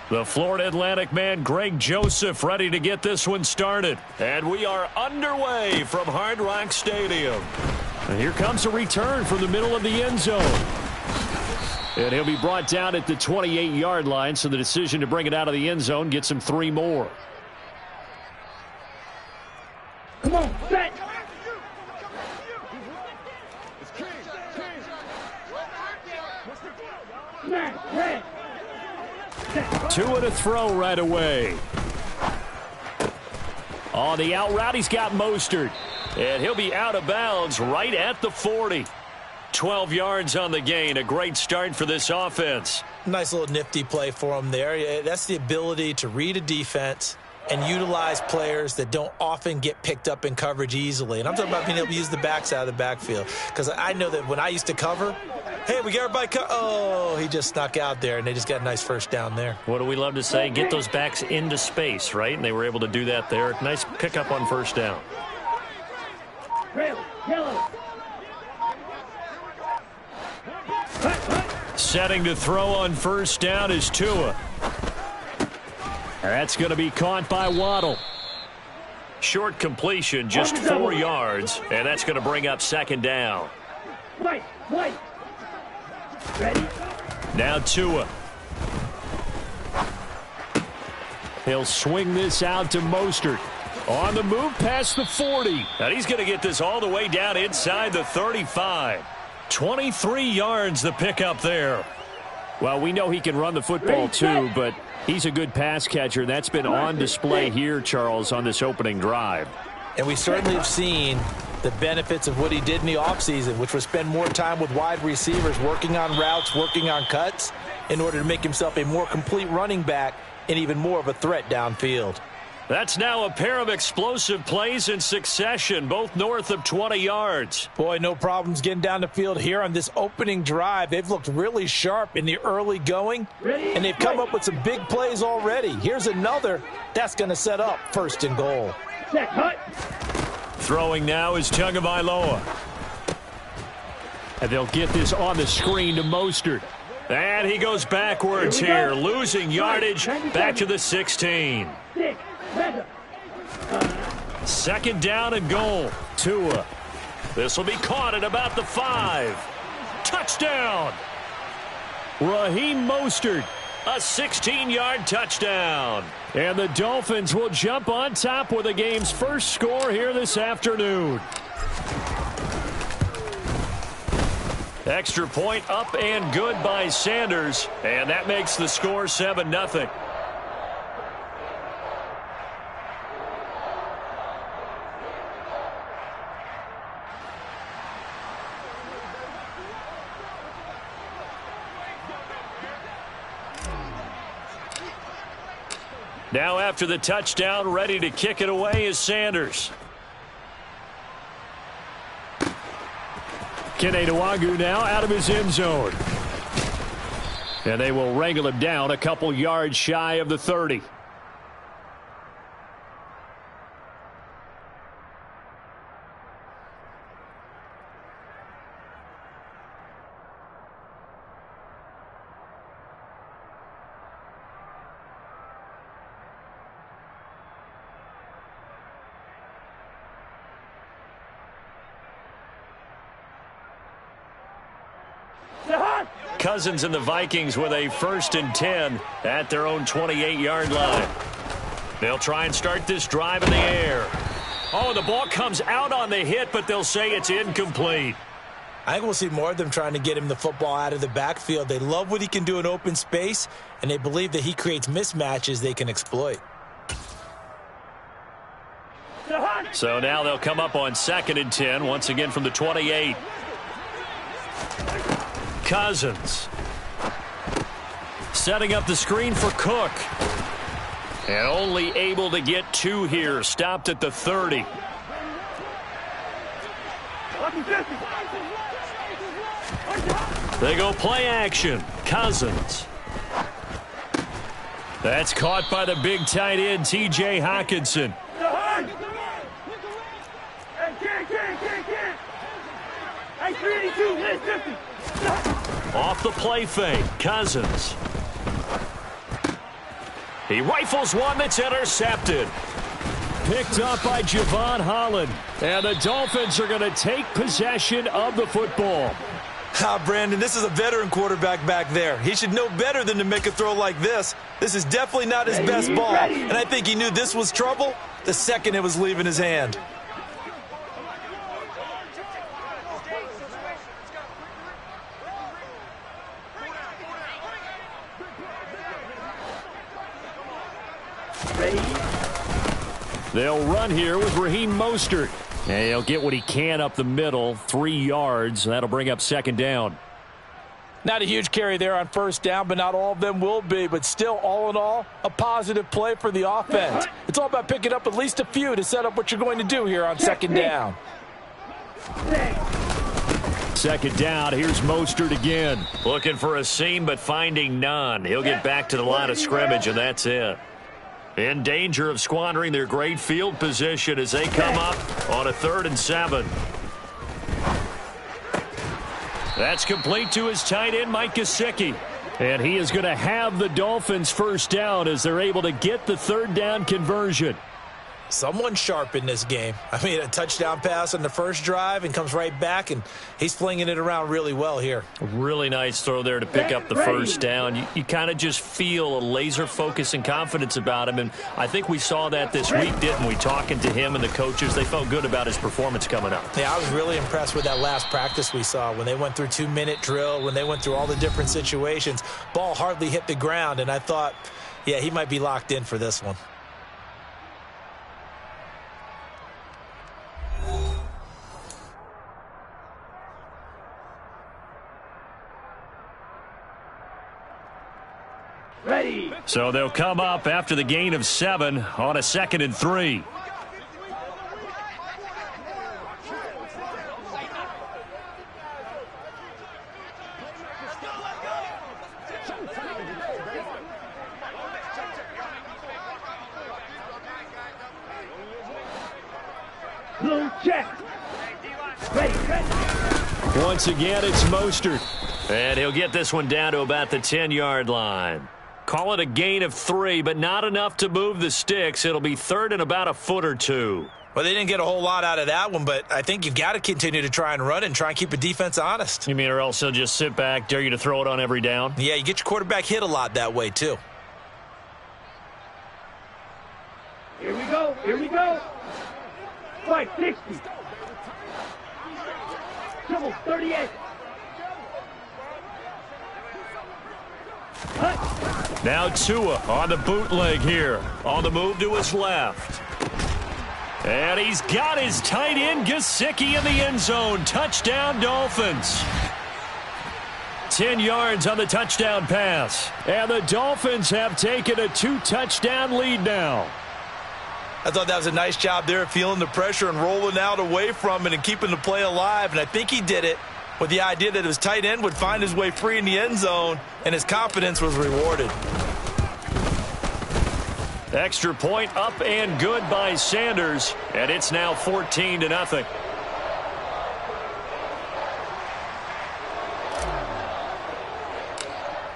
The Florida Atlantic man, Greg Joseph, ready to get this one started. And we are underway from Hard Rock Stadium. And here comes a return from the middle of the end zone. And he'll be brought down at the 28-yard line, so the decision to bring it out of the end zone gets him 3 more. Come on, set. Tua to throw right away. On the out route, he's got Mostert. And he'll be out of bounds right at the 40. 12 yards on the gain. A great start for this offense. Nice little nifty play for him there. That's the ability to read a defense and utilize players that don't often get picked up in coverage easily. And I'm talking about being able to use the backs out of the backfield. Because I know that when I used to cover, hey, we got everybody oh, he just snuck out there, and they just got a nice first down there. What do we love to say? Get those backs into space, right? And they were able to do that there. Nice pickup on first down. Yellow. Setting to throw on first down is Tua. That's going to be caught by Waddle. Short completion, just 4 yards, and that's going to bring up second down. White. Ready? Now Tua. He'll swing this out to Mostert. On the move past the 40. And he's going to get this all the way down inside the 35. 23 yards the pickup there. Well, we know he can run the football too, but he's a good pass catcher. That's been on display here, Charles, on this opening drive. And we certainly have seen the benefits of what he did in the offseason, which was spend more time with wide receivers, working on routes, working on cuts, in order to make himself a more complete running back and even more of a threat downfield. That's now a pair of explosive plays in succession, both north of 20 yards. Boy, no problems getting down the field here on this opening drive. They've looked really sharp in the early going, and they've come up with some big plays already. Here's another that's going to set up first and goal. Set, cut. Throwing now is Tagovailoa. And they'll get this on the screen to Mostert. And he goes backwards here, losing yardage back to the 16. Second down and goal. Tua. This will be caught at about the 5. Touchdown. Raheem Mostert. A 16-yard touchdown. And the Dolphins will jump on top with the game's first score here this afternoon. Extra point up and good by Sanders. And that makes the score 7-0. Now after the touchdown, ready to kick it away is Sanders. Kene Nwangwu now out of his end zone. And they will wrangle him down a couple yards shy of the 30. Cousins and the Vikings with a 1st and 10 at their own 28-yard line. They'll try and start this drive in the air. Oh, the ball comes out on the hit, but they'll say it's incomplete. I think we'll see more of them trying to get him the football out of the backfield. They love what he can do in open space, and they believe that he creates mismatches they can exploit. So now they'll come up on 2nd and 10, once again from the 28. Cousins setting up the screen for Cook. And only able to get 2 here. Stopped at the 30. They go play action. Cousins. That's caught by the big tight end, T.J. Hockenson. Off the play fake, Cousins. He rifles one that's intercepted. Picked up by Javon Holland. And the Dolphins are going to take possession of the football. Brandon, this is a veteran quarterback back there. He should know better than to make a throw like this. This is definitely not his best ball. And I think he knew this was trouble the second it was leaving his hand. They'll run here with Raheem Mostert. And he'll get what he can up the middle, 3 yards. That'll bring up second down. Not a huge carry there on first down, but not all of them will be. But still, all in all, a positive play for the offense. It's all about picking up at least a few to set up what you're going to do here on second down. Second down, here's Mostert again. Looking for a seam, but finding none. He'll get back to the line of scrimmage, and that's it. In danger of squandering their great field position as they come up on a 3rd and 7. That's complete to his tight end, Mike Gesicki. And he is going to have the Dolphins first down as they're able to get the 3rd down conversion. Someone sharp in this game. I mean, a touchdown pass on the first drive and comes right back, and he's flinging it around really well here. Really nice throw there to pick up the first down. You kind of just feel a laser focus and confidence about him, and I think we saw that this week, didn't we? Talking to him and the coaches, they felt good about his performance coming up. Yeah, I was really impressed with that last practice we saw when they went through 2-minute drill, when they went through all the different situations. Ball hardly hit the ground, and I thought, yeah, he might be locked in for this one. Ready. So they'll come up after the gain of 7 on a 2nd and 3. Blue check. Ready. Once again, it's Mostert. And he'll get this one down to about the 10-yard line. Call it a gain of 3, but not enough to move the sticks. It'll be 3rd and about a foot or 2. Well, they didn't get a whole lot out of that one, but I think you've got to continue to try and run and try and keep a defense honest. You mean or else they'll just sit back, dare you to throw it on every down? Yeah, you get your quarterback hit a lot that way, too. Here we go. Here we go. Fight 60. Triple 38. Now Tua on the bootleg here. On the move to his left. And he's got his tight end Gesicki in the end zone. Touchdown Dolphins. 10 yards on the touchdown pass. And the Dolphins have taken a 2-touchdown lead now. I thought that was a nice job there, feeling the pressure and rolling out away from it and keeping the play alive. And I think he did it with the idea that his tight end would find his way free in the end zone, and his confidence was rewarded. Extra point up and good by Sanders, and it's now 14-0.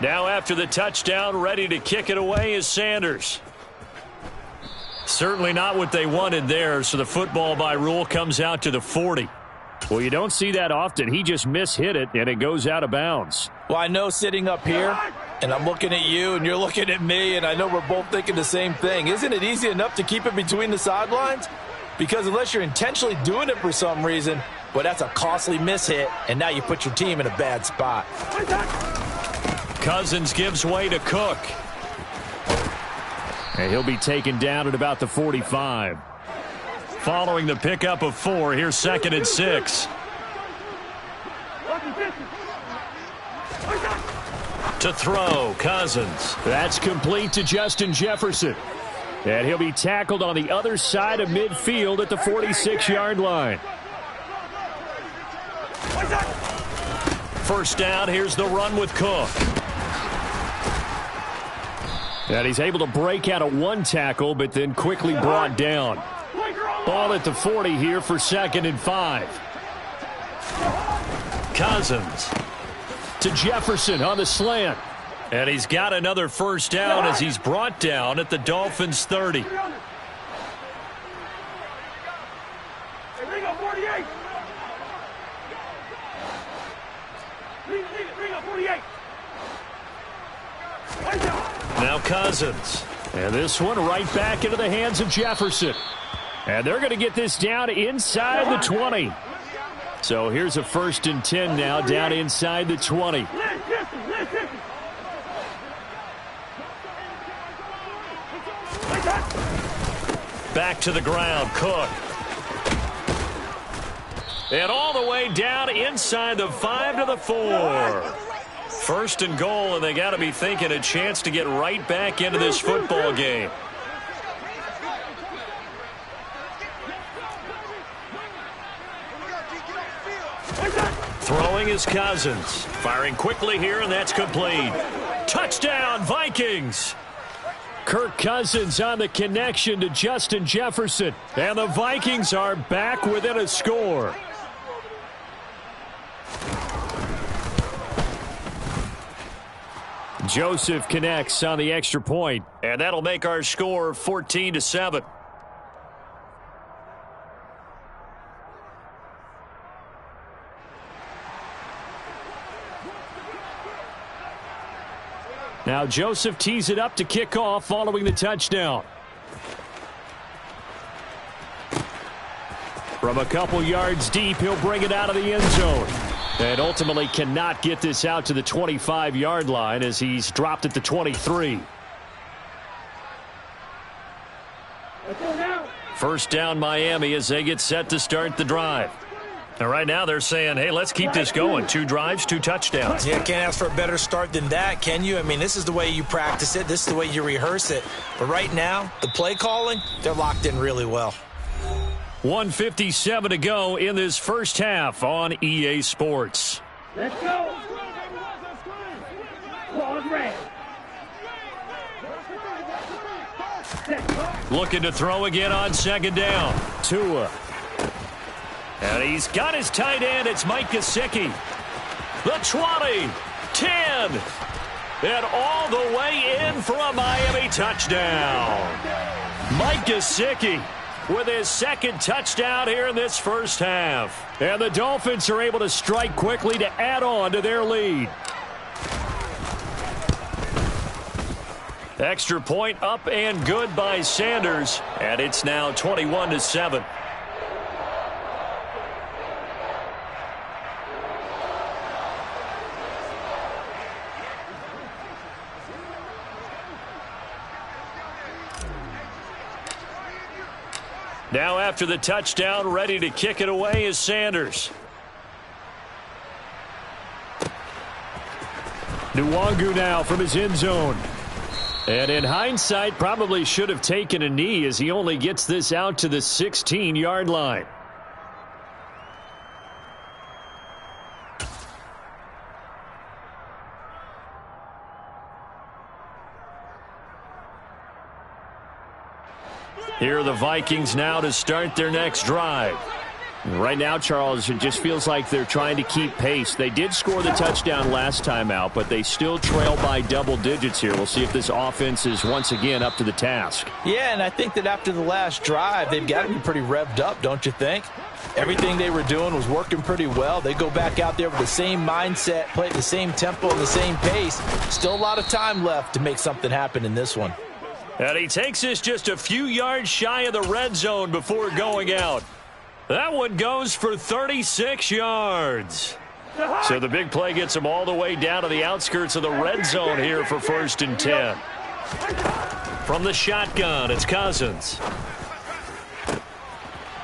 Now after the touchdown, ready to kick it away is Sanders. Certainly not what they wanted there, so the football by rule comes out to the 40. Well, you don't see that often. He just mishit it, and it goes out of bounds. Well, I know sitting up here, and I'm looking at you, and you're looking at me, and I know we're both thinking the same thing. Isn't it easy enough to keep it between the sidelines? Because unless you're intentionally doing it for some reason, well, that's a costly mishit, and now you put your team in a bad spot. Cousins gives way to Cook. And he'll be taken down at about the 45. Following the pickup of 4, here's 2nd and 6. To throw, Cousins. That's complete to Justin Jefferson. And he'll be tackled on the other side of midfield at the 46-yard line. First down, here's the run with Cook. And he's able to break out of one tackle, but then quickly brought down. Ball at the 40 here for 2nd and 5. Cousins to Jefferson on the slant. And he's got another first down as he's brought down at the Dolphins' 30. Hey, bring up 48. Bring up 48. Now Cousins. And this one right back into the hands of Jefferson. And they're going to get this down inside the 20. So here's a 1st and 10 now down inside the 20. Back to the ground, Cook. And all the way down inside the 5 to the 4. 1st and goal, and they got to be thinking a chance to get right back into this football game. Throwing is Cousins. Firing quickly here, and that's complete. Touchdown, Vikings! Kirk Cousins on the connection to Justin Jefferson. And the Vikings are back within a score. Joseph connects on the extra point. And that'll make our score 14-7. Now Joseph tees it up to kick off following the touchdown. From a couple yards deep, he'll bring it out of the end zone. And ultimately cannot get this out to the 25-yard line as he's dropped at the 23. First down Miami as they get set to start the drive. And right now they're saying, hey, let's keep this going. 2 drives, 2 touchdowns. Yeah, can't ask for a better start than that, can you? I mean, this is the way you practice it. This is the way you rehearse it. But right now, the play calling, they're locked in really well. 1:57 to go in this first half on EA Sports. Let's go. Ball's red. Looking to throw again on 2nd down. Tua. And he's got his tight end. It's Mike Gesicki. The 20, 10, and all the way in for a Miami touchdown. Mike Gesicki with his 2nd touchdown here in this first half. And the Dolphins are able to strike quickly to add on to their lead. Extra point up and good by Sanders. And it's now 21-7. Now after the touchdown, ready to kick it away is Sanders. Nwangu now from his end zone. And in hindsight, probably should have taken a knee as he only gets this out to the 16-yard line. Here are the Vikings now to start their next drive. Right now, Charles, it just feels like they're trying to keep pace. They did score the touchdown last time out, but they still trail by double digits here. We'll see if this offense is once again up to the task. Yeah, and I think that after the last drive, they've got to be pretty revved up, don't you think? Everything they were doing was working pretty well. They go back out there with the same mindset, play at the same tempo and the same pace. Still a lot of time left to make something happen in this one. And he takes this just a few yards shy of the red zone before going out. That one goes for 36 yards. So the big play gets him all the way down to the outskirts of the red zone here for 1st and 10. From the shotgun, it's Cousins.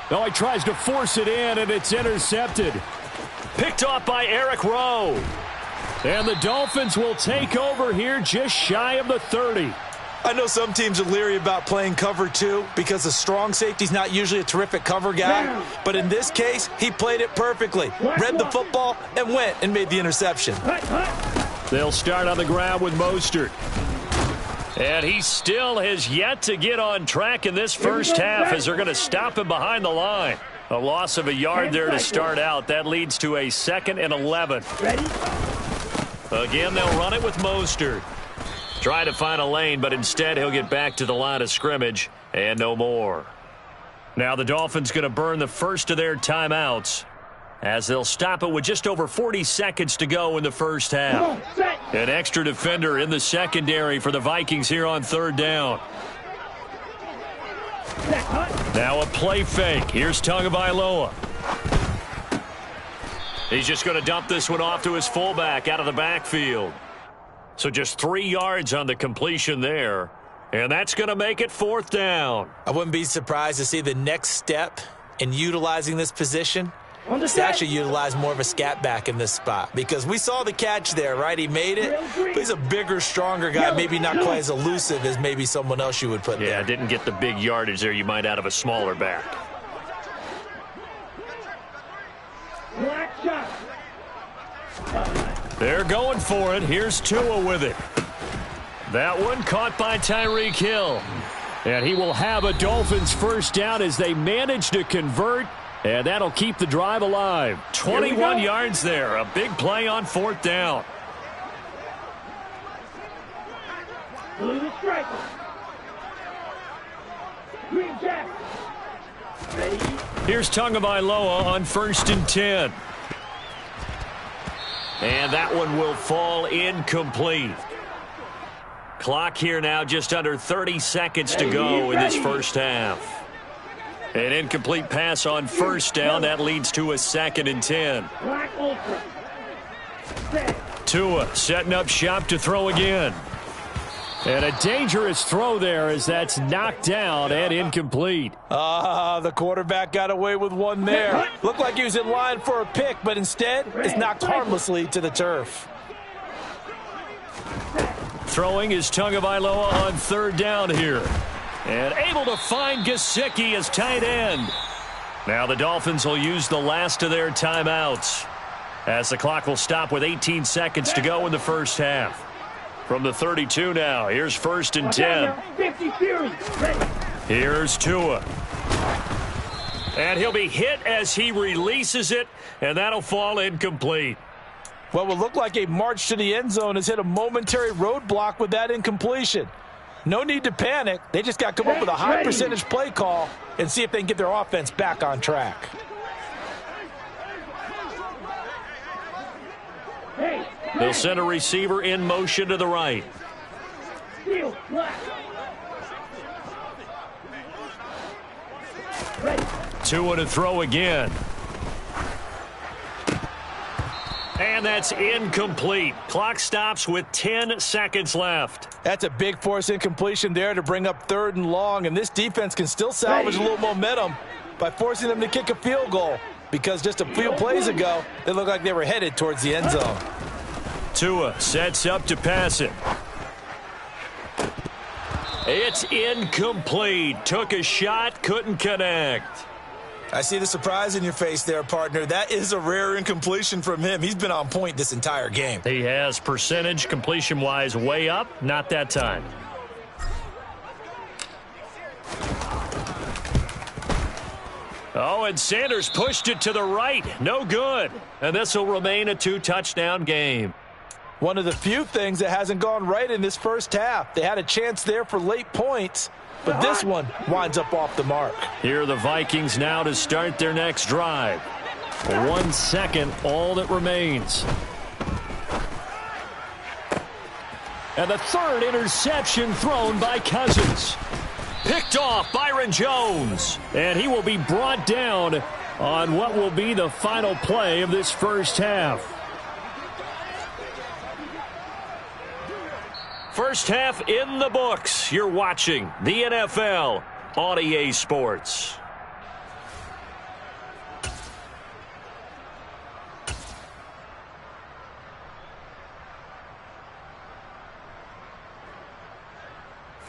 No, he tries to force it in, and it's intercepted. Picked off by Eric Rowe. And the Dolphins will take over here just shy of the 30. I know some teams are leery about playing cover 2 because the strong safety's not usually a terrific cover guy. But in this case, he played it perfectly. Read the football and went and made the interception. They'll start on the ground with Mostert. And he still has yet to get on track in this first half as they're going to stop him behind the line. A loss of a yard there to start out. That leads to a 2nd and 11. Again, they'll run it with Mostert. Try to find a lane, but instead he'll get back to the line of scrimmage and no more. Now the Dolphins going to burn the first of their timeouts as they'll stop it with just over 40 seconds to go in the first half. An extra defender in the secondary for the Vikings here on third down. Now a play fake. Here's Tagovailoa. He's just going to dump this one off to his fullback out of the backfield. So just 3 yards on the completion there. And that's going to make it fourth down. I wouldn't be surprised to see the next step in utilizing this position is to actually utilize more of a scat back in this spot. Because we saw the catch there, right? He made it, but he's a bigger, stronger guy, maybe not quite as elusive as maybe someone else you would put there. Yeah, didn't get the big yardage there you might out of a smaller back. They're going for it. Here's Tua with it. That one caught by Tyreek Hill. And he will have a Dolphins first down as they manage to convert. And that'll keep the drive alive. 21 yards there. A big play on fourth down. Blue striker. Green Jack. Ready? Here's Tagovailoa on 1st and 10. And that one will fall incomplete. Clock here now just under 30 seconds to go in this first half. An incomplete pass on first down. That leads to a 2nd and 10. Tua setting up shop to throw again. And a dangerous throw there as that's knocked down and incomplete. The quarterback got away with one there. Looked like he was in line for a pick, but instead it's knocked harmlessly to the turf. Throwing is Tagovailoa on 3rd down here. And able to find Gesicki as tight end. Now the Dolphins will use the last of their timeouts as the clock will stop with 18 seconds to go in the first half. From the 32 now, here's 1st and 10. Here's Tua. And he'll be hit as he releases it, and that'll fall incomplete. What would look like a march to the end zone has hit a momentary roadblock with that incompletion. No need to panic. They just got to come up with a high percentage play call and see if they can get their offense back on track. They'll send a receiver in motion to the right. Tua to throw again. And that's incomplete. Clock stops with 10 seconds left. That's a big force incompletion there to bring up 3rd and long, and this defense can still salvage a little momentum by forcing them to kick a field goal because just a few plays ago, they looked like they were headed towards the end zone. Tua sets up to pass it. It's incomplete. Took a shot, couldn't connect. I see the surprise in your face there, partner. That is a rare incompletion from him. He's been on point this entire game. He has percentage completion-wise way up. Not that time. Oh, and Sanders pushed it to the right. No good. And this will remain a 2-touchdown game. One of the few things that hasn't gone right in this first half. They had a chance there for late points, but this one winds up off the mark. Here are the Vikings now to start their next drive. 1 second, all that remains. And the 3rd interception thrown by Cousins. Picked off Byron Jones. And he will be brought down on what will be the final play of this first half. First half in the books. You're watching the NFL on EA Sports.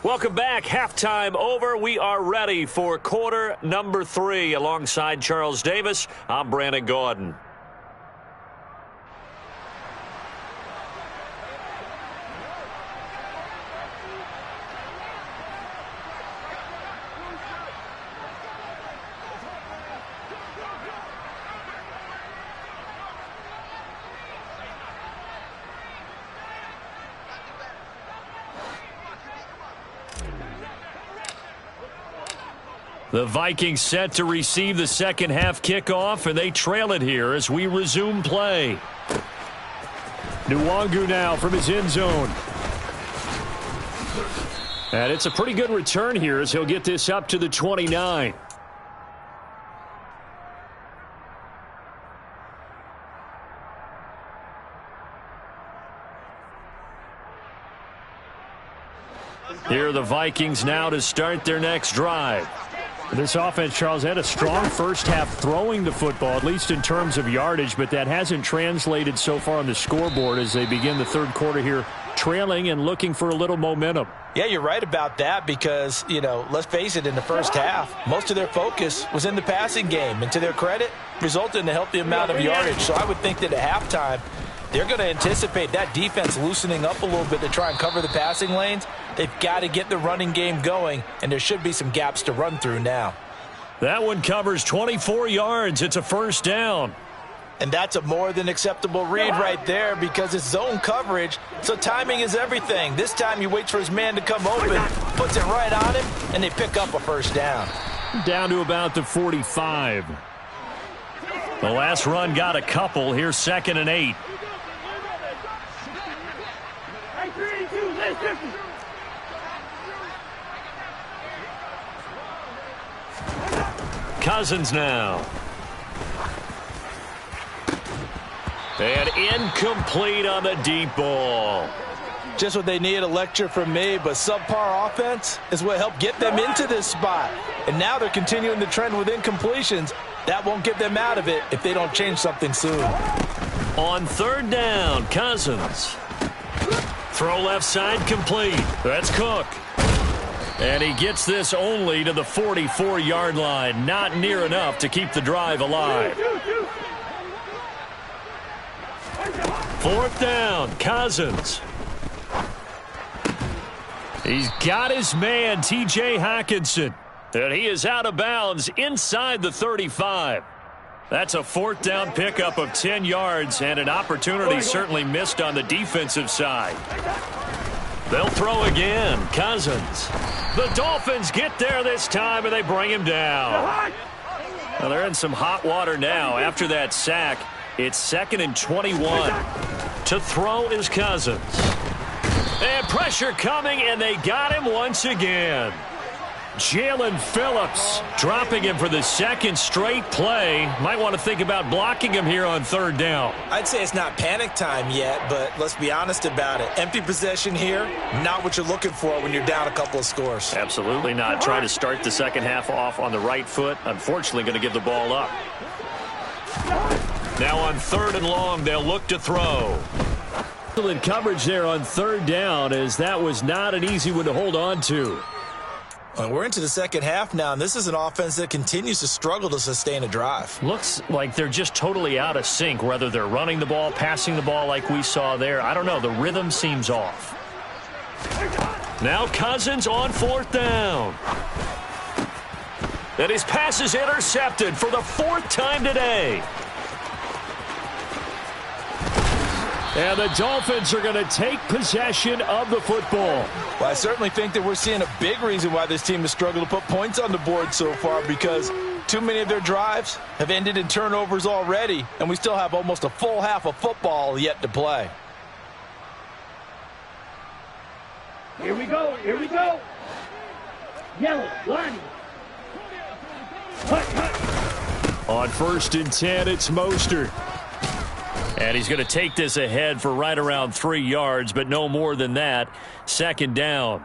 Welcome back. Halftime over. We are ready for quarter number 3. Alongside Charles Davis, I'm Brandon Gaudin. The Vikings set to receive the second half kickoff, and they trail it here as we resume play. Nwangu now from his end zone. And it's a pretty good return here as he'll get this up to the 29. Here are the Vikings now to start their next drive. This offense, Charles, had a strong first half throwing the football, at least in terms of yardage, but that hasn't translated so far on the scoreboard as they begin the third quarter here, trailing and looking for a little momentum. Yeah, you're right about that because, let's face it, in the first half, most of their focus was in the passing game. And to their credit, resulted in a healthy amount of yardage. So I would think that at halftime, they're going to anticipate that defense loosening up a little bit to try and cover the passing lanes. They've got to get the running game going, and there should be some gaps to run through now. That one covers 24 yards. It's a first down. And that's a more than acceptable read right there because it's zone coverage, so timing is everything. This time he waits for his man to come open, puts it right on him, and they pick up a first down. Down to about the 45. The last run got a couple. Here's 2nd and 8. Cousins now. And incomplete on the deep ball. Just what they need, a lecture from me, but subpar offense is what helped get them into this spot. And now they're continuing the trend with incompletions. That won't get them out of it if they don't change something soon. On 3rd down, Cousins. Throw left side complete. That's Cook. And he gets this only to the 44-yard line. Not near enough to keep the drive alive. 4th down, Cousins. He's got his man, T.J. Hockenson. And he is out of bounds inside the 35. That's a 4th down pickup of 10 yards and an opportunity certainly missed on the defensive side. They'll throw again. Cousins. The Dolphins get there this time, and they bring him down. Well, they're in some hot water now. After that sack, it's 2nd and 21. To throw is Cousins. And pressure coming, and they got him once again. Jalen Phillips dropping him for the 2nd straight play. Might want to think about blocking him here on 3rd down. I'd say it's not panic time yet, but let's be honest about it. Empty possession here, not what you're looking for when you're down a couple of scores. Absolutely not. Trying to start the second half off on the right foot. Unfortunately, going to give the ball up. Now on 3rd and long, they'll look to throw. Excellent coverage there on 3rd down, as that was not an easy one to hold on to. Well, we're into the second half now, and this is an offense that continues to struggle to sustain a drive. Looks like they're just totally out of sync, whether they're running the ball, passing the ball like we saw there. I don't know. The rhythm seems off. Now Cousins on 4th down. And his pass is intercepted for the 4th time today. And the Dolphins are going to take possession of the football. Well, I certainly think that we're seeing a big reason why this team has struggled to put points on the board so far, because too many of their drives have ended in turnovers already, and we still have almost a full half of football yet to play. Here we go. Here we go. Yellow, line. On 1st and 10, it's Mostert. And he's going to take this ahead for right around 3 yards, but no more than that. 2nd down.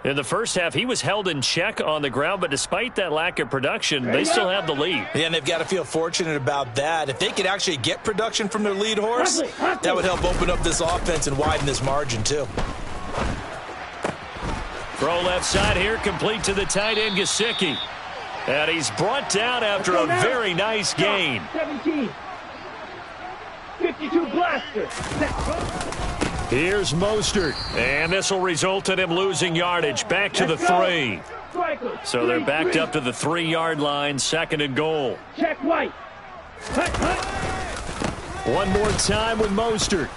In the first half, he was held in check on the ground, but despite that lack of production, they still have the lead. Yeah, and they've got to feel fortunate about that. If they could actually get production from their lead horse, that would help open up this offense and widen this margin, too. Throw left side here, complete to the tight end, Gesicki. And he's brought down after a very nice gain. 17. 52 blaster. Here's Mostert. And this will result in him losing yardage. Back to the 3. So they're backed up to the 3-yard line. 2nd and goal. Check right. One more time with Mostert.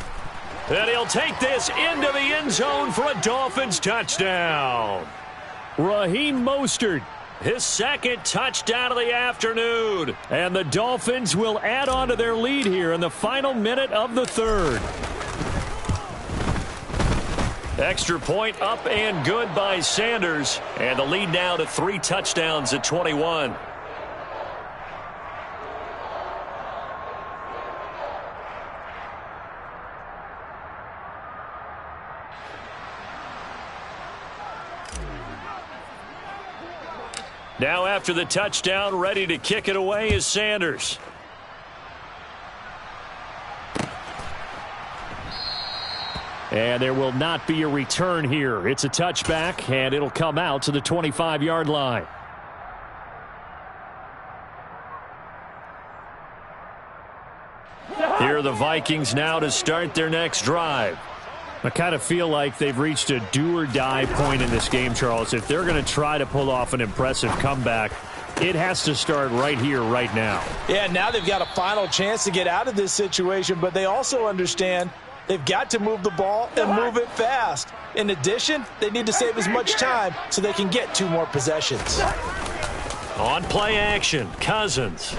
And he'll take this into the end zone for a Dolphins touchdown. Raheem Mostert his second touchdown of the afternoon. And the Dolphins will add on to their lead here in the final minute of the third. Extra point up and good by Sanders. And the lead now to 3 touchdowns at 21. Now after the touchdown, ready to kick it away is Sanders. And there will not be a return here. It's a touchback, and it'll come out to the 25-yard line. Here are the Vikings now to start their next drive. I kind of feel like they've reached a do-or-die point in this game, Charles. If they're going to try to pull off an impressive comeback, it has to start right here, right now. Yeah, now they've got a final chance to get out of this situation, but they also understand they've got to move the ball and move it fast. In addition, they need to save as much time so they can get 2 more possessions. On play action, Cousins.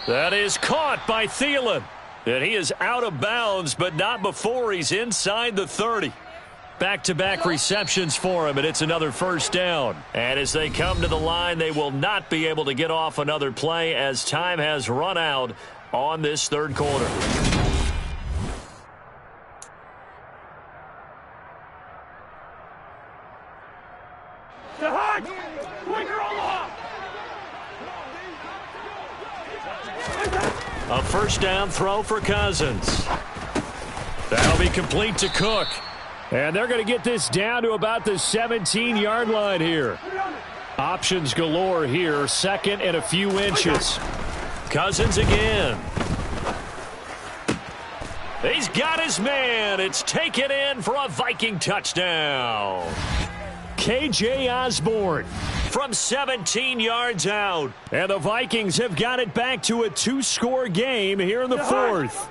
That is caught by Thielen. And he is out of bounds, but not before he's inside the 30. Back-to-back receptions for him, and it's another first down. And as they come to the line, they will not be able to get off another play as time has run out on this third quarter. A first down throw for Cousins. That'll be complete to Cook. And they're going to get this down to about the 17-yard line here. Options galore here, second and a few inches. Cousins again. He's got his man. It's taken in for a Viking touchdown. KJ Osborne from 17 yards out. And the Vikings have got it back to a 2-score game here in the fourth.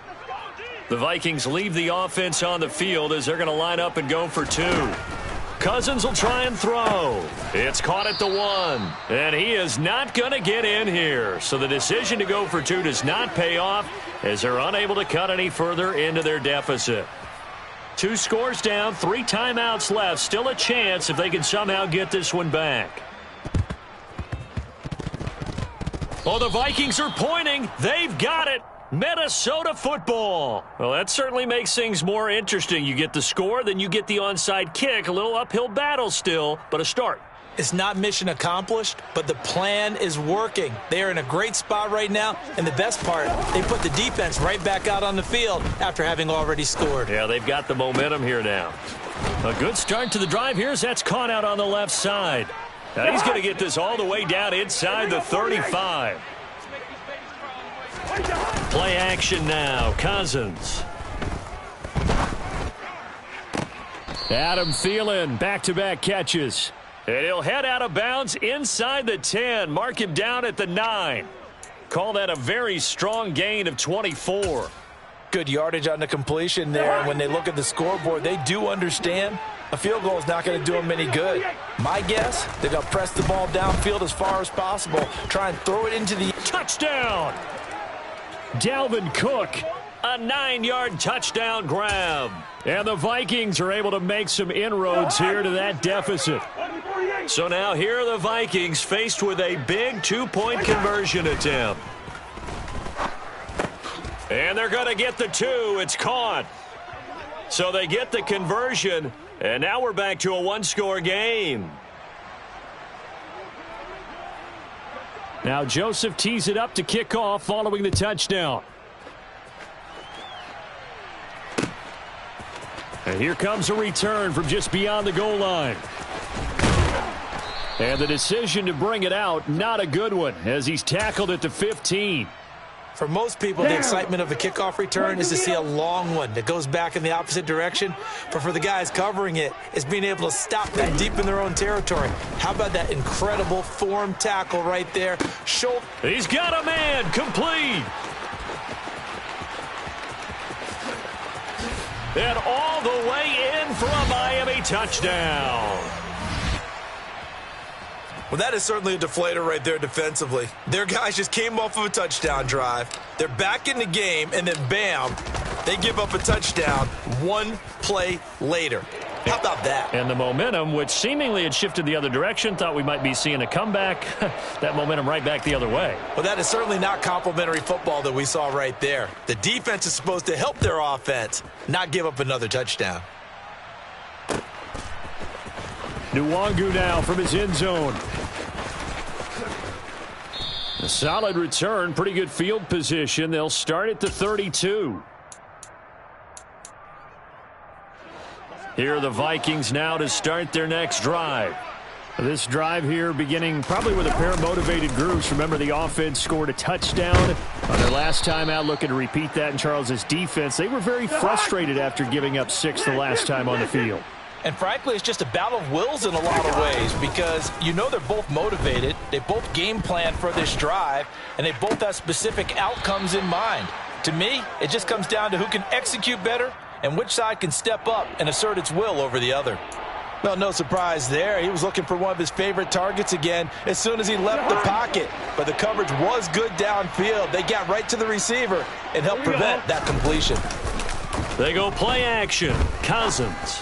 The Vikings leave the offense on the field as they're going to line up and go for 2. Cousins will try and throw. It's caught at the 1. And he is not going to get in here. So the decision to go for 2 does not pay off as they're unable to cut any further into their deficit. 2 scores down, 3 timeouts left. Still a chance if they can somehow get this one back. Oh, the Vikings are pointing. They've got it. Minnesota football. Well, that certainly makes things more interesting. You get the score, then you get the onside kick. A little uphill battle still, but a start. It's not mission accomplished, but the plan is working. They are in a great spot right now, and the best part, they put the defense right back out on the field after having already scored. Yeah, they've got the momentum here now. A good start to the drive here as that's caught out on the left side. Now he's going to get this all the way down inside the 35. Play action now. Cousins. Adam Thielen, back-to-back catches. And he'll head out of bounds inside the 10. Mark him down at the 9. Call that a very strong gain of 24. Good yardage on the completion there. And when they look at the scoreboard, they do understand a field goal is not going to do them any good. My guess, they're going to press the ball downfield as far as possible. Try and throw it into the touchdown. Dalvin Cook. A 9-yard touchdown grab. And the Vikings are able to make some inroads here to that deficit. So now here are the Vikings faced with a big 2-point conversion attempt. And they're going to get the 2. It's caught. So they get the conversion, and now we're back to a 1-score game. Now Joseph tees it up to kick off following the touchdown. And here comes a return from just beyond the goal line. And the decision to bring it out, not a good one, as he's tackled at the 15. For most people, the excitement of a kickoff return is to see a long one that goes back in the opposite direction. But for the guys covering it, it's being able to stop them deep in their own territory. How about that incredible form tackle right there? He's got a man, complete. And all the way in for a Miami touchdown. Well, that is certainly a deflator right there defensively. Their guys just came off of a touchdown drive. They're back in the game, and then bam, they give up a touchdown one play later. How about that? And the momentum, which seemingly had shifted the other direction, thought we might be seeing a comeback. That momentum right back the other way. Well, that is certainly not complimentary football that we saw right there. The defense is supposed to help their offense, not give up another touchdown. Nwangu now from his end zone. A solid return, pretty good field position. They'll start at the 32. Here are the Vikings now to start their next drive. This drive here beginning probably with a pair of motivated groups. Remember, the offense scored a touchdown on their last time out, looking to repeat that in Charles's defense. They were very frustrated after giving up 6 the last time on the field. And frankly, it's just a battle of wills in a lot of ways because you know they're both motivated. They both game plan for this drive, and they both have specific outcomes in mind. To me, it just comes down to who can execute better and which side can step up and assert its will over the other. Well, no surprise there. He was looking for one of his favorite targets again as soon as he left the pocket. But the coverage was good downfield. They got right to the receiver and helped prevent that completion. They go play action. Cousins.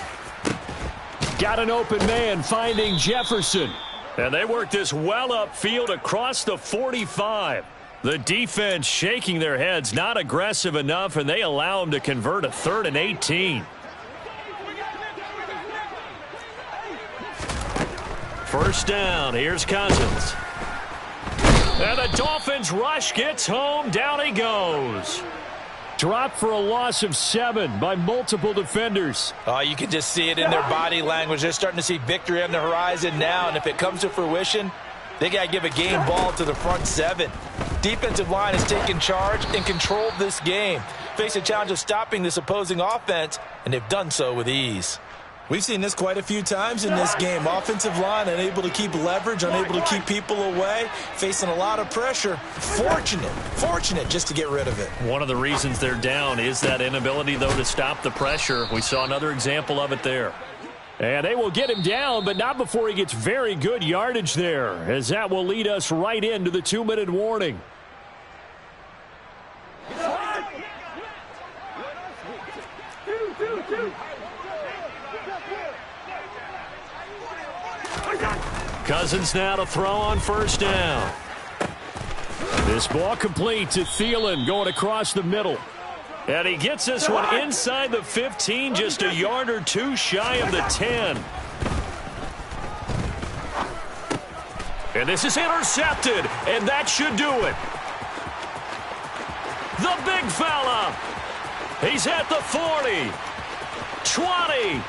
Got an open man finding Jefferson. And they work this well upfield across the 45. The defense shaking their heads, not aggressive enough, and they allow them to convert a 3rd and 18. First down, here's Cousins. And the Dolphins rush gets home, down he goes. Dropped for a loss of 7 by multiple defenders. Oh, you can just see it in their body language. They're starting to see victory on the horizon now, and if it comes to fruition, they got to give a game ball to the front 7. Defensive line has taken charge and controlled this game. Face a challenge of stopping this opposing offense, and they've done so with ease. We've seen this quite a few times in this game. Offensive line unable to keep leverage, unable to keep people away, facing a lot of pressure. Fortunate just to get rid of it. One of the reasons they're down is that inability, though, to stop the pressure. We saw another example of it there. And they will get him down, but not before he gets very good yardage there, as that will lead us right into the 2-minute warning. Cousins now to throw on first down. This ball complete to Thielen going across the middle. And he gets this one inside the 15, just a yard or two shy of the 10. And this is intercepted, and that should do it. The big fella. He's at the 40, 20,